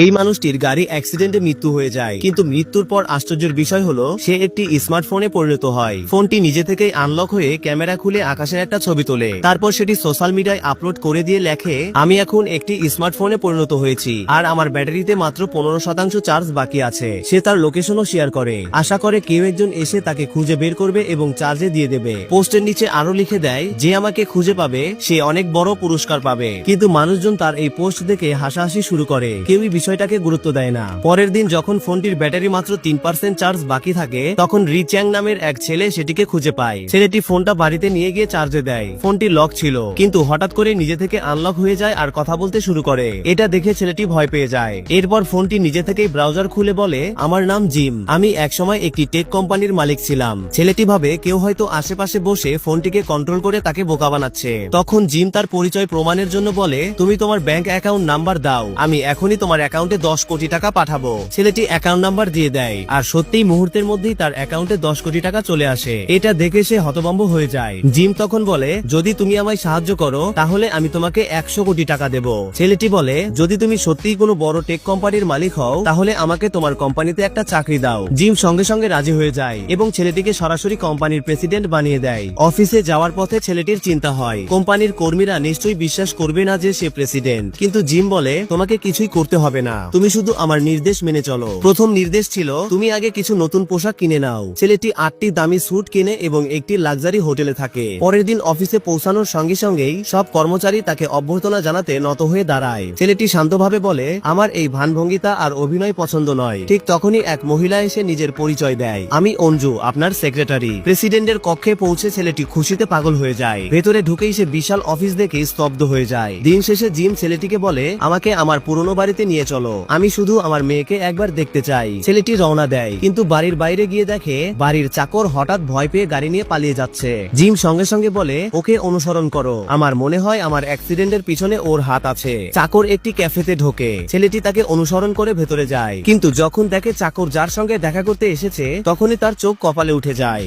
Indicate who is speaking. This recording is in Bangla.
Speaker 1: এই মানুষটির গাড়ি অ্যাক্সিডেন্টে মৃত্যু হয়ে যায়, কিন্তু মৃত্যুর পর আশ্চর্যের বিষয় হলো সে একটি স্মার্টফোনে পরিণত হয়। ফোনটি নিজে থেকেই আনলক হয়ে ক্যামেরা খুলে আকাশের একটা ছবি তোলে, তারপর সেটি সোশ্যাল মিডিয়ায় আপলোড করে দিয়ে লেখে, আমি এখন একটি স্মার্টফোনে পরিণত হয়েছি আর আমার ব্যাটারিতে মাত্র 15% চার্জ বাকি আছে। সে তার লোকেশনও শেয়ার করে, আশা করে কেউ একজন এসে তাকে খুঁজে বের করবে এবং চার্জে দিয়ে দেবে। পোস্টের নিচে আরো লিখে দেয়, যে আমাকে খুঁজে পাবে সে অনেক বড় পুরস্কার পাবে। কিন্তু মানুষজন তার এই পোস্ট দেখে হাসাহাসি শুরু করে, কেউই বিষয়টাকে গুরুত্ব দেয় না। পরের দিন যখন ফোনটির ব্যাটারি মাত্র 3% চার্জ বাকি থাকে, তখন রি চ্যাং নামের এক ছেলে সেটিকে খুঁজে পায়। ছেলেটি ফোনটা বাড়িতে নিয়ে গিয়ে চার্জে দেয়। ফোনটি লক ছিল, কিন্তু হঠাৎ করে নিজে থেকে আনলক হয়ে যায় আর কথা বলতে শুরু করে। এটা দেখে ছেলেটি ভয় পেয়ে যায়। এরপর ফোনটি নিজে থেকেই ব্রাউজার খুলে বলে, আমার নাম জিম, আমি একসময় একটি টেক কোম্পানির মালিক ছিলাম। ছেলেটি ভাবে কেউ হয়তো আশেপাশে বসে ফোনটিকে কন্ট্রোল করে তাকে বোকা বানাচ্ছে। তখন জিম তার পরিচয় প্রমাণের জন্য বলে, তুমি তোমার ব্যাংক অ্যাকাউন্ট নাম্বার দাও, আমি এখনই তোমার অ্যাকাউন্টে 10 কোটি টাকা পাঠাবো। ছেলেটি অ্যাকাউন্ট নাম্বার দিয়ে দেয় আর সত্যিই মুহূর্তের মধ্যেই তার অ্যাকাউন্টে 10 কোটি টাকা চলে আসে। এটা দেখে সে হতভম্ব হয়ে যায়। জিম তখন বলে, যদি তুমি আমায় সাহায্য করো তাহলে আমি তোমাকে 100 কোটি টাকা দেব। ছেলেটি বলে, যদি তুমি সত্যিই কোনো বড় টেক কোম্পানির মালিক হও তাহলে আমাকে তোমার কোম্পানিতে একটা চাকরি দাও। জিম সঙ্গে সঙ্গে রাজি হয়ে যায় এবং ছেলেটিকে সরাসরি কোম্পানির প্রেসিডেন্ট বানিয়ে দেয়। অফিসে যাওয়ার পথে ছেলেটির চিন্তা হয়, কোম্পানির কর্মীরা নিশ্চয়ই বিশ্বাস করবে না যে সে প্রেসিডেন্ট। কিন্তু জিম বলে, তোমাকে কিছুই করতে হবে না, তুমি শুধু আমার নির্দেশ মেনে চলো। প্রথম নির্দেশ ছিল, তুমি আগে কিছু নতুন পোশাক কিনে নাও। ছেলেটি 8টি দামি স্যুট কিনে এবং একটি লাক্সারি হোটেলে থাকে। পরের দিন অফিসে পৌঁছানোর সঙ্গে সঙ্গেই সব কর্মচারী তাকে অভ্যর্থনা জানাতে নত হয়ে দাঁড়ায়। ছেলেটি শান্তভাবে বলে, আমার এই ভানভঙ্গিতা আর অভিনয় পছন্দ নয়। ঠিক তখনই এক মহিলা এসে নিজের পরিচয় দেয়, আমি অঞ্জু, আপনার সেক্রেটারি। প্রেসিডেন্টের কক্ষে পৌঁছে ছেলেটি খুশিতে পাগল হয়ে যায়। ভেতরে ঢুকেই সে বিশাল অফিস দেখে স্তব্ধ হয়ে যায়। দিন শেষে জিম ছেলেটিকে বলে, আমাকে আমার পুরনো বাড়িতে নিয়ে চলো, আমি শুধু আমার মেয়েকে একবার দেখতে চাই। ছেলেটি রওনা দেয়, কিন্তু বাড়ির বাইরে গিয়ে দেখে বাড়ির চাকর হঠাৎ ভয় পেয়ে গাড়ি নিয়ে পালিয়ে যাচ্ছে। জিম সঙ্গে সঙ্গে বলে, ওকে অনুসরণ করো, আমার মনে হয় আমার অ্যাক্সিডেন্টের পিছনে ওর হাত আছে। চাকর একটি ক্যাফেতে ঢোকে, ছেলেটি তাকে অনুসরণ করে ভেতরে যায়, কিন্তু যখন দেখে চাকর যার সঙ্গে দেখা করতে এসেছে তখনই তার চোখ কপালে উঠে যায়।